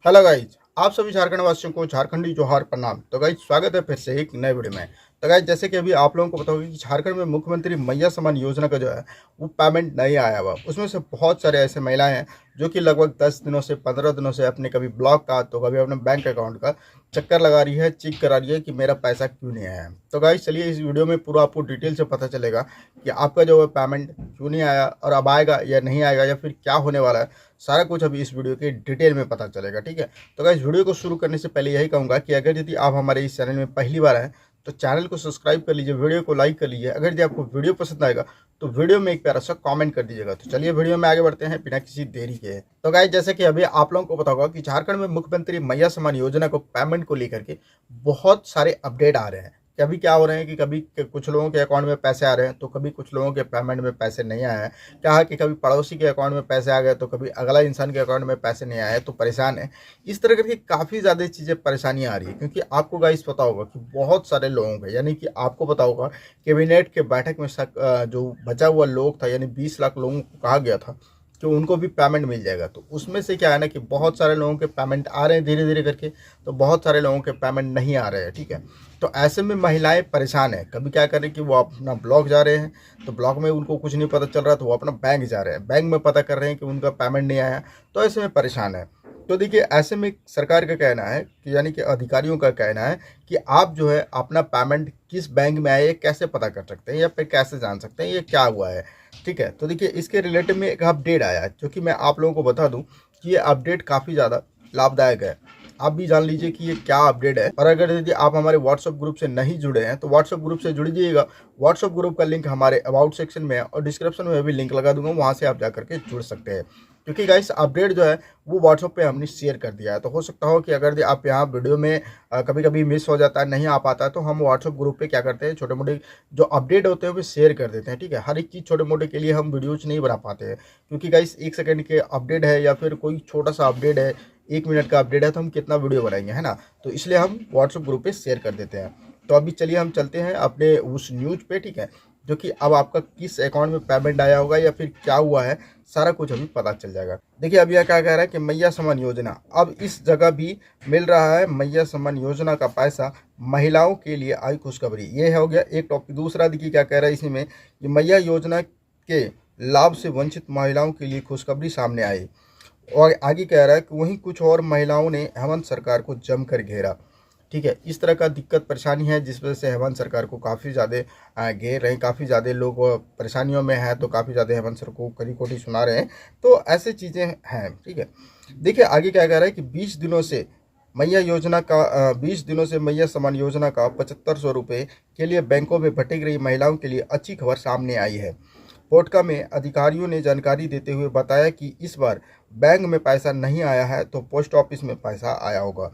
Hello guys, आप सभी झारखंड वासियों को झारखंडी जोहार प्रणाम। तो गाइज स्वागत है फिर से एक नए वीडियो में। तो गाइज जैसे कि अभी आप लोगों को पता होगा कि झारखंड में मुख्यमंत्री मैया सम्मान योजना का जो है वो पेमेंट नहीं आया हुआ। उसमें से बहुत सारे ऐसे महिलाएं हैं जो कि लगभग 10 दिनों से 15 दिनों से अपने कभी ब्लॉक का तो कभी अपने बैंक अकाउंट का चक्कर लगा रही है, चेक करा रही है कि मेरा पैसा क्यों नहीं आया है। तो गाइज चलिए इस वीडियो में पूरा आपको डिटेल से पता चलेगा कि आपका जो है पेमेंट क्यों नहीं आया और अब आएगा या नहीं आएगा या फिर क्या होने वाला है। सारा कुछ अभी इस वीडियो के डिटेल में पता चलेगा, ठीक है। तो गाइस वीडियो को शुरू करने से पहले यही कहूंगा कि अगर यदि आप हमारे इस चैनल में पहली बार आए तो चैनल को सब्सक्राइब कर लीजिए, वीडियो को लाइक कर लीजिए। अगर यदि आपको वीडियो पसंद आएगा तो वीडियो में एक प्यारा सा कमेंट कर दीजिएगा। तो चलिए वीडियो में आगे बढ़ते हैं बिना किसी देरी के। तो गाइस जैसे कि अभी आप लोगों को पता होगा कि झारखंड में मुख्यमंत्री मैया सम्मान योजना को पेमेंट को लेकर के बहुत सारे अपडेट आ रहे हैं। कभी क्या हो रहे हैं कि कभी कुछ लोगों के अकाउंट में पैसे आ रहे हैं तो कभी कुछ लोगों के पेमेंट में पैसे नहीं आए हैं। क्या है कि कभी पड़ोसी के अकाउंट में पैसे आ गए तो कभी अगला इंसान के अकाउंट में पैसे नहीं आए तो परेशान है। इस तरह करके काफ़ी ज़्यादा चीज़ें परेशानियाँ आ रही है, क्योंकि आपको गाइस पता होगा कि बहुत सारे लोगों के, यानी कि आपको पता होगा कैबिनेट के बैठक में जो बचा हुआ लोग था, यानी 20 लाख लोगों को कहा गया था कि उनको भी पेमेंट मिल जाएगा। तो उसमें से क्या है ना कि बहुत सारे लोगों के पेमेंट आ रहे हैं धीरे धीरे करके, तो बहुत सारे लोगों के पेमेंट नहीं आ रहे हैं, ठीक है। तो ऐसे में महिलाएं परेशान है। कभी क्या करें कि वो अपना ब्लॉक जा रहे हैं तो ब्लॉक में उनको कुछ नहीं पता चल रहा, तो वो अपना बैंक जा रहे हैं, बैंक में पता कर रहे हैं कि उनका पेमेंट नहीं आया, तो ऐसे में परेशान है। तो देखिए ऐसे में सरकार का कहना है कि, यानी कि अधिकारियों का कहना है कि आप जो है अपना पेमेंट किस बैंक में आए कैसे पता कर सकते हैं या फिर कैसे जान सकते हैं ये क्या हुआ है, ठीक है। तो देखिए इसके रिलेटेड में एक अपडेट आया है जो कि मैं आप लोगों को बता दूं कि ये अपडेट काफ़ी ज़्यादा लाभदायक है। आप भी जान लीजिए कि ये क्या अपडेट है। और अगर यदि आप हमारे व्हाट्सएप ग्रुप से नहीं जुड़े हैं तो व्हाट्सएप ग्रुप से जुड़ जाइएगा। व्हाट्सएप ग्रुप का लिंक हमारे अबाउट सेक्शन में है और डिस्क्रिप्शन में भी लिंक लगा दूंगा, वहाँ से आप जा करके जुड़ सकते हैं। क्योंकि गाइस अपडेट जो है वो व्हाट्सएप पे हमने शेयर कर दिया है, तो हो सकता हो कि अगर आप यहाँ वीडियो में कभी कभी मिस हो जाता है, नहीं आ पाता है, तो हम व्हाट्सएप ग्रुप पे क्या करते हैं, छोटे मोटे जो अपडेट होते हैं वो शेयर कर देते हैं, ठीक है। हर एक चीज़ छोटे मोटे के लिए हम वीडियोज नहीं बना पाते हैं, क्योंकि गाइस 1 सेकंड के अपडेट है या फिर कोई छोटा सा अपडेट है, 1 मिनट का अपडेट है, तो हम कितना वीडियो बनाएंगे, है ना। तो इसलिए हम व्हाट्सएप ग्रुप पे शेयर कर देते हैं। तो अभी चलिए हम चलते हैं अपने उस न्यूज़ पे, ठीक है, जो कि अब आपका किस अकाउंट में पेमेंट आया होगा या फिर क्या हुआ है, सारा कुछ अभी पता चल जाएगा। देखिए अभी यह क्या कह रहा है कि मैया सम्मान योजना, अब इस जगह भी मिल रहा है मैया सम्मान योजना का पैसा, महिलाओं के लिए आई खुशखबरी। ये हो गया एक टॉपिक। दूसरा देखिए क्या कह रहा है इसी में कि मैया योजना के लाभ से वंचित महिलाओं के लिए खुशखबरी सामने आई। और आगे कह रहा है कि वहीं कुछ और महिलाओं ने हेमंत सरकार को जमकर घेरा, ठीक है। इस तरह का दिक्कत परेशानी है जिस वजह से हेमंत सरकार को काफ़ी ज़्यादा घेर रहे हैं, काफ़ी ज़्यादा लोग परेशानियों में हैं, तो काफ़ी ज़्यादा हेमंत सर को कड़ी कोटी सुना रहे हैं। तो ऐसे चीज़ें हैं, ठीक है। देखिए आगे क्या कह रहा है कि 20 दिनों से मैया सम्मान योजना का 7500 रुपये के लिए बैंकों में भटक रही महिलाओं के लिए अच्छी खबर सामने आई है। पोटका में अधिकारियों ने जानकारी देते हुए बताया कि इस बार बैंक में पैसा नहीं आया है तो पोस्ट ऑफिस में पैसा आया होगा।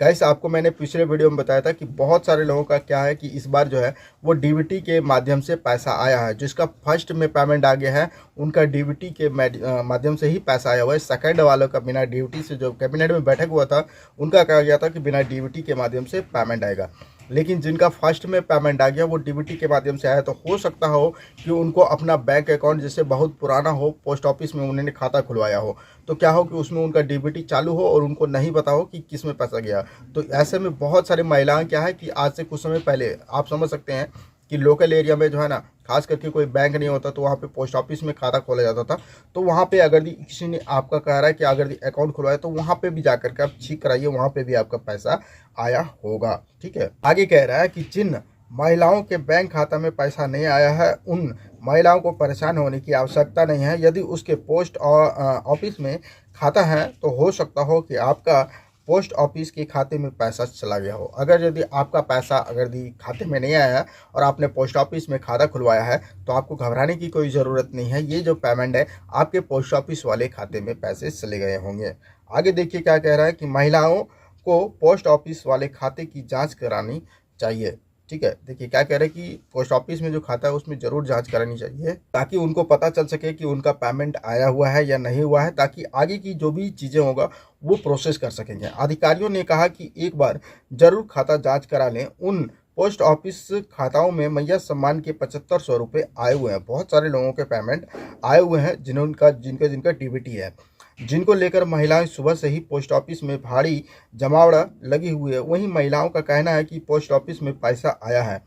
गाइस आपको मैंने पिछले वीडियो में बताया था कि बहुत सारे लोगों का क्या है कि इस बार जो है वो डीबीटी के माध्यम से पैसा आया है। जिसका फर्स्ट में पेमेंट आ गया है उनका डीबीटी के माध्यम से ही पैसा आया हुआ है। सेकंड वालों का बिना डीबीटी से, जो कैबिनेट में बैठक हुआ था, उनका कहा गया था कि बिना डीबीटी के माध्यम से पेमेंट आएगा। लेकिन जिनका फर्स्ट में पेमेंट आ गया वो डीबीटी के माध्यम से आया, तो हो सकता हो कि उनको अपना बैंक अकाउंट जैसे बहुत पुराना हो, पोस्ट ऑफिस में उन्होंने खाता खुलवाया हो, तो क्या हो कि उसमें उनका डीबीटी चालू हो और उनको नहीं पता हो कि किस में पैसा गया। तो ऐसे में बहुत सारी महिलाएं क्या है कि आज से कुछ समय पहले आप समझ सकते हैं कि लोकल एरिया में जो है ना, खास करके कोई बैंक नहीं होता तो वहाँ पे पोस्ट ऑफिस में खाता खोला जाता था। तो वहाँ पे अगर किसी ने आपका कह रहा है कि अगर अकाउंट खुलवाया तो वहाँ पे भी जाकर के आप चेक कराइए, वहाँ पे भी आपका पैसा आया होगा, ठीक है। आगे कह रहा है कि जिन महिलाओं के बैंक खाता में पैसा नहीं आया है उन महिलाओं को परेशान होने की आवश्यकता नहीं है। यदि उसके पोस्ट ऑफिस में खाता है तो हो सकता हो कि आपका पोस्ट ऑफिस के खाते में पैसा चला गया हो। अगर यदि आपका पैसा अगर खाते में नहीं आया है और आपने पोस्ट ऑफिस में खाता खुलवाया है तो आपको घबराने की कोई ज़रूरत नहीं है। ये जो पेमेंट है आपके पोस्ट ऑफिस वाले खाते में पैसे चले गए होंगे। आगे देखिए क्या कह रहा है कि महिलाओं को पोस्ट ऑफिस वाले खाते की जांच करानी चाहिए, ठीक है। देखिए क्या कह रहे हैं कि पोस्ट ऑफिस में जो खाता है उसमें ज़रूर जांच करानी चाहिए ताकि उनको पता चल सके कि उनका पेमेंट आया हुआ है या नहीं हुआ है, ताकि आगे की जो भी चीज़ें होगा वो प्रोसेस कर सकेंगे। अधिकारियों ने कहा कि एक बार जरूर खाता जांच करा लें। उन पोस्ट ऑफिस खाताओं में मैया सम्मान के 7500 रुपये आए हुए हैं। बहुत सारे लोगों के पेमेंट आए हुए हैं जिनका जिनका जिनका डीबीटी है। जिनको लेकर महिलाएं सुबह से ही पोस्ट ऑफिस में भारी जमावड़ा लगी हुई है। वहीं महिलाओं का कहना है कि पोस्ट ऑफिस में पैसा आया है।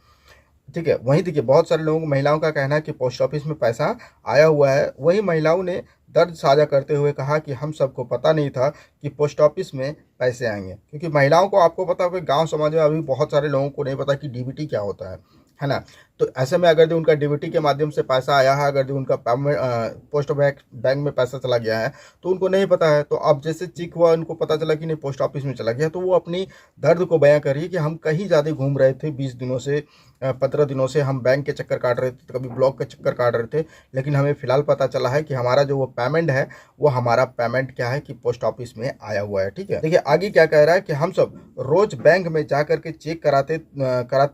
ठीक है, वहीं देखिए बहुत सारे लोगों महिलाओं का कहना है कि पोस्ट ऑफिस में पैसा आया हुआ है। वहीं महिलाओं ने दर्द साझा करते हुए कहा कि हम सबको पता नहीं था कि पोस्ट ऑफिस में पैसे आएंगे, क्योंकि महिलाओं को, आपको पता होगा, गांव समाज में अभी बहुत सारे लोगों को नहीं पता कि डीबीटी क्या होता है ना। तो ऐसे में अगर जो उनका डीबीटी के माध्यम से पैसा आया है, अगर जो उनका पोस्ट बैंक में पैसा चला गया है तो उनको नहीं पता है। तो अब जैसे चेक हुआ, उनको पता चला कि नहीं पोस्ट ऑफिस में चला गया, तो वो अपनी दर्द को बयां कर रही है कि हम कहीं ज़्यादा घूम रहे थे, 20 दिनों से 15 दिनों से हम बैंक के चक्कर काट रहे थे, तो कभी ब्लॉक के चक्कर काट रहे थे, लेकिन हमें फिलहाल पता चला है कि हमारा जो वो पेमेंट है, वो हमारा पेमेंट क्या है कि पोस्ट ऑफिस में आया हुआ है। ठीक है, देखिए आगे क्या कह रहा है कि हम सब रोज बैंक में जा करके चेक कराते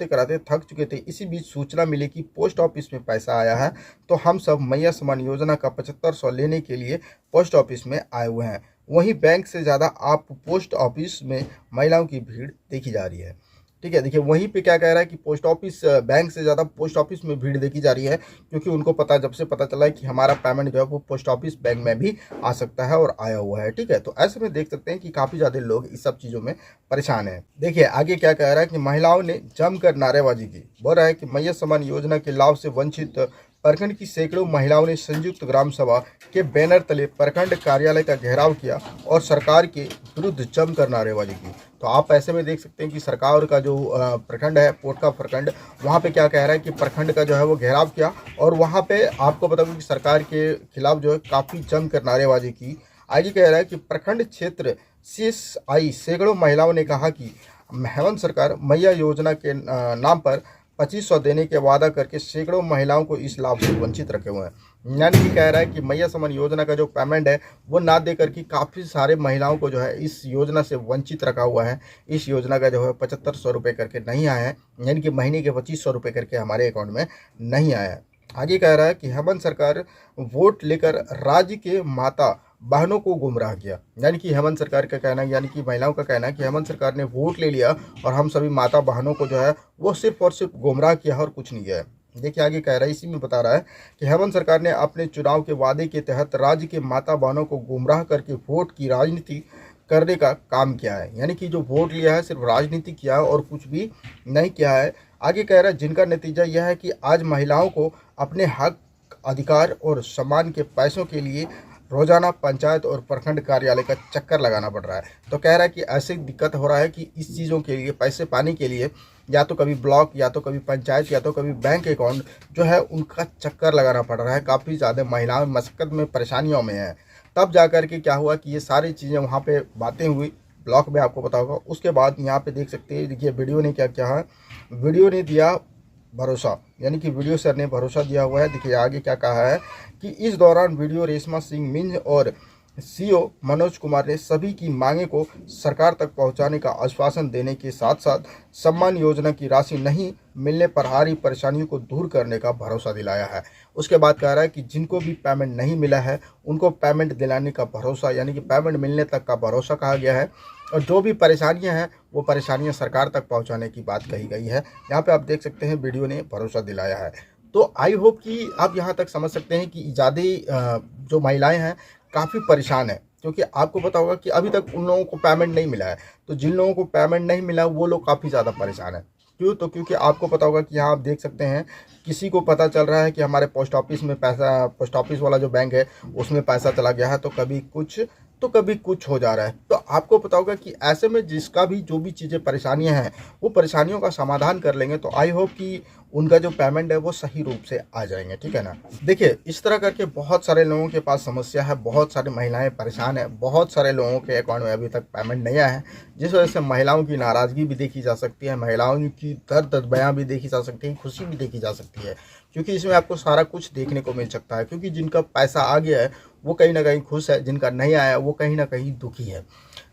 कराते थक चुके थे। इसी बीच सूचना मिली कि पोस्ट ऑफिस में पैसा आया है, तो हम सब मैया सम्मान योजना का 7500 लेने के लिए पोस्ट ऑफिस में आए हुए हैं। वहीं बैंक से ज़्यादा आप पोस्ट ऑफिस में महिलाओं की भीड़ देखी जा रही है। ठीक है, देखिए वहीं पे क्या कह रहा है कि पोस्ट ऑफिस, बैंक से ज़्यादा पोस्ट ऑफिस में भीड़ देखी जा रही है, क्योंकि उनको पता, जब से पता चला है कि हमारा पेमेंट जो है वो पोस्ट ऑफिस बैंक में भी आ सकता है और आया हुआ है। ठीक है, तो ऐसे में देख सकते हैं कि काफ़ी ज़्यादा लोग इस सब चीज़ों में परेशान हैं। देखिए आगे क्या कह रहा है कि महिलाओं ने जमकर नारेबाजी की। बोल रहा है कि मैया सम्मान योजना के लाभ से वंचित प्रखंड की सैकड़ों महिलाओं ने संयुक्त ग्राम सभा के बैनर तले प्रखंड कार्यालय का घेराव किया और सरकार के विरुद्ध जमकर नारेबाजी की। तो आप ऐसे में देख सकते हैं कि सरकार का जो प्रखंड है, पोटका प्रखंड, वहाँ पे क्या कह रहा है कि प्रखंड का जो है वो घेराव किया, और वहाँ पे आपको बता दूं कि सरकार के खिलाफ जो है काफ़ी जमकर नारेबाजी की। आगे कह रहा है कि प्रखंड क्षेत्र CSI सैकड़ों महिलाओं ने कहा कि हेमंत सरकार मैया योजना के नाम पर 2500 देने के वादा करके सैकड़ों महिलाओं को इस लाभ से वंचित रखे हुए हैं। यानी कि कह रहा है कि मैया सम्मान योजना का जो पेमेंट है वो ना दे करके काफ़ी सारे महिलाओं को जो है इस योजना से वंचित रखा हुआ है। इस योजना का जो है 7500 रुपये करके नहीं आया है, यानी कि महीने के 2500 रुपये करके हमारे अकाउंट में नहीं आया है। आगे कह रहा है कि हेमंत सरकार वोट लेकर राज्य के माता बहनों को गुमराह किया। यानी कि हेमंत सरकार का कहना, यानी कि महिलाओं का कहना है कि हेमंत सरकार ने वोट ले लिया और हम सभी माता बहनों को जो है वो सिर्फ और सिर्फ गुमराह किया और कुछ नहीं किया है। देखिए आगे कह रहा है, इसी में बता रहा है कि हेमंत सरकार ने अपने चुनाव के वादे के तहत राज्य के माता बहनों को गुमराह करके वोट की राजनीति करने का काम किया है। यानी कि जो वोट लिया है सिर्फ राजनीति किया है और कुछ भी नहीं किया है। आगे कह रहा है जिनका नतीजा यह है कि आज महिलाओं को अपने हक, अधिकार और सम्मान के पैसों के लिए रोजाना पंचायत और प्रखंड कार्यालय का चक्कर लगाना पड़ रहा है। तो कह रहा है कि ऐसी दिक्कत हो रहा है कि इस चीज़ों के लिए, पैसे पाने के लिए, या तो कभी ब्लॉक, या तो कभी पंचायत, या तो कभी बैंक अकाउंट जो है उनका चक्कर लगाना पड़ रहा है। काफ़ी ज़्यादा महिलाएं मशक्क़त में, परेशानियों में हैं। तब जा कर के क्या हुआ कि ये सारी चीज़ें वहाँ पे बातें हुई ब्लॉक में, आपको पता होगा। उसके बाद यहाँ पे देख सकते हैं, देखिए वीडियो ने क्या किया है, वीडियो ने दिया भरोसा, यानी कि वीडियो सर ने भरोसा दिया हुआ है। देखिए आगे क्या कहा है कि इस दौरान वीडियो रेशमा सिंह मिंज और सीओ मनोज कुमार ने सभी की मांगे को सरकार तक पहुंचाने का आश्वासन देने के साथ साथ सम्मान योजना की राशि नहीं मिलने पर आ रही परेशानियों को दूर करने का भरोसा दिलाया है। उसके बाद कह रहा है कि जिनको भी पेमेंट नहीं मिला है उनको पेमेंट दिलाने का भरोसा, यानी कि पेमेंट मिलने तक का भरोसा कहा गया है, और जो भी परेशानियां हैं वो परेशानियां सरकार तक पहुंचाने की बात कही गई है। यहाँ पे आप देख सकते हैं वीडियो ने भरोसा दिलाया है। तो आई होप कि आप यहाँ तक समझ सकते हैं कि ज़्यादा जो महिलाएं हैं काफ़ी परेशान है, क्योंकि आपको पता होगा कि अभी तक उन लोगों को पेमेंट नहीं मिला है। तो जिन लोगों को पेमेंट नहीं मिला वो लोग काफ़ी ज़्यादा परेशान है। क्यों? तो क्योंकि आपको पता होगा कि यहाँ आप देख सकते हैं, किसी को पता चल रहा है कि हमारे पोस्ट ऑफिस में पैसा, पोस्ट ऑफिस वाला जो बैंक है उसमें पैसा चला गया है, तो कभी कुछ तो कभी कुछ हो जा रहा है। तो आपको पता होगा कि ऐसे में जिसका भी जो भी चीज़ें, परेशानियां हैं, वो परेशानियों का समाधान कर लेंगे। तो आई होप कि उनका जो पेमेंट है वो सही रूप से आ जाएंगे। ठीक है ना। देखिए इस तरह करके बहुत सारे लोगों के पास समस्या है, बहुत सारी महिलाएं परेशान है, बहुत सारे लोगों के अकाउंट में अभी तक पेमेंट नहीं आया है, जिस वजह से महिलाओं की नाराज़गी भी देखी जा सकती है, महिलाओं की दर्द बयां भी देखी जा सकती है, खुशी भी देखी जा सकती है, क्योंकि इसमें आपको सारा कुछ देखने को मिल सकता है। क्योंकि जिनका पैसा आ गया है वो कहीं ना कहीं खुश है, जिनका नहीं आया वो कहीं ना कहीं दुखी है।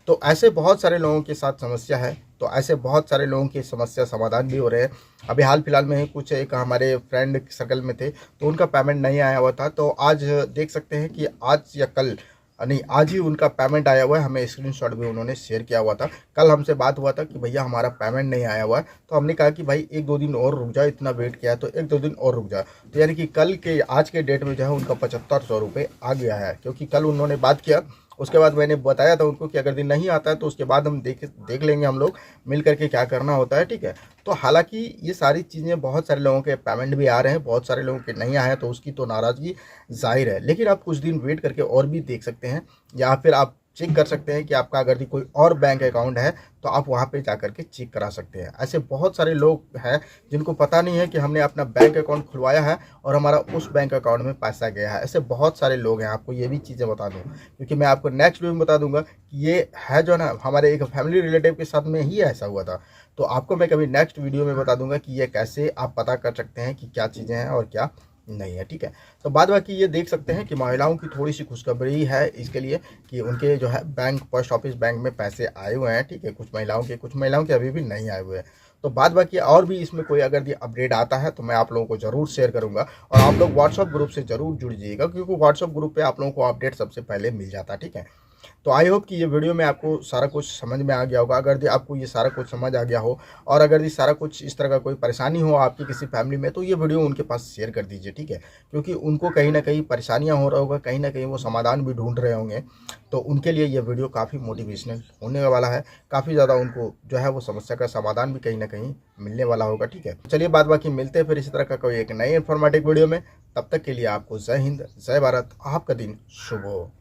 तो ऐसे बहुत सारे लोगों के साथ समस्या है, तो ऐसे बहुत सारे लोगों की समस्या समाधान भी हो रहे हैं। अभी हाल फिलहाल में ही कुछ एक हमारे फ्रेंड सर्कल में थे, तो उनका पेमेंट नहीं आया हुआ था, तो आज देख सकते हैं कि आज या कल नहीं, आज ही उनका पेमेंट आया हुआ है। हमें स्क्रीनशॉट भी उन्होंने शेयर किया हुआ था। कल हमसे बात हुआ था कि भैया हमारा पेमेंट नहीं आया हुआ है, तो हमने कहा कि भाई 1-2 दिन और रुक जाओ, इतना वेट किया तो 1-2 दिन और रुक जाओ। तो यानी कि कल के, आज के डेट में जो है उनका 7500 रुपये आ गया है, क्योंकि कल उन्होंने बात किया उसके बाद मैंने बताया था उनको कि अगर दिन नहीं आता है तो उसके बाद हम देख लेंगे हम लोग मिल करके क्या करना होता है, ठीक है। तो हालांकि ये सारी चीज़ें बहुत सारे लोगों के पेमेंट भी आ रहे हैं, बहुत सारे लोगों के नहीं आए हैं, तो उसकी तो नाराज़गी जाहिर है। लेकिन आप कुछ दिन वेट करके और भी देख सकते हैं, या फिर आप चेक कर सकते हैं कि आपका अगर कोई और बैंक अकाउंट है तो आप वहाँ पे जा करके चेक करा सकते हैं। ऐसे बहुत सारे लोग हैं जिनको पता नहीं है कि हमने अपना बैंक अकाउंट खुलवाया है और हमारा उस बैंक अकाउंट में पैसा गया है। ऐसे बहुत सारे लोग हैं, आपको ये भी चीज़ें बता दूँ, क्योंकि मैं आपको नेक्स्ट वीडियो में बता दूंगा कि ये है जो ना हमारे एक फैमिली रिलेटिव के साथ में ही ऐसा हुआ था। तो आपको मैं कभी नेक्स्ट वीडियो में बता दूंगा कि ये कैसे आप पता कर सकते हैं कि क्या चीज़ें हैं और क्या नहीं है, ठीक है। तो बाद बाकी ये देख सकते हैं कि महिलाओं की थोड़ी सी खुशखबरी है इसके लिए कि उनके जो है बैंक, पोस्ट ऑफिस बैंक में पैसे आए हुए हैं, ठीक है। कुछ महिलाओं के अभी भी नहीं आए हुए हैं। तो बाद बाकी और भी इसमें कोई अगर ये अपडेट आता है तो मैं आप लोगों को ज़रूर शेयर करूंगा, और आप लोग व्हाट्सअप ग्रुप से ज़रूर जुड़ जाइएगा, क्योंकि व्हाट्सअप ग्रुप पे आप लोगों को अपडेट सबसे पहले मिल जाता है, ठीक है। तो आई होप कि ये वीडियो में आपको सारा कुछ समझ में आ गया होगा। अगर आपको ये सारा कुछ समझ आ गया हो और अगर ये सारा कुछ इस तरह का कोई परेशानी हो आपकी किसी फैमिली में, तो ये वीडियो उनके पास शेयर कर दीजिए, ठीक है। क्योंकि उनको कहीं ना कहीं परेशानियां हो रहा होगा, कहीं ना कहीं वो समाधान भी ढूंढ रहे होंगे, तो उनके लिए ये वीडियो काफ़ी मोटिवेशनल होने वाला है। काफ़ी ज़्यादा उनको जो है वो समस्या का समाधान भी कहीं ना कहीं मिलने वाला होगा, ठीक है। चलिए बाद बाकी मिलते हैं फिर इसी तरह का कोई एक नई इन्फॉर्मेटिव वीडियो में। तब तक के लिए आपको जय हिंद, जय भारत, आपका दिन शुभ हो।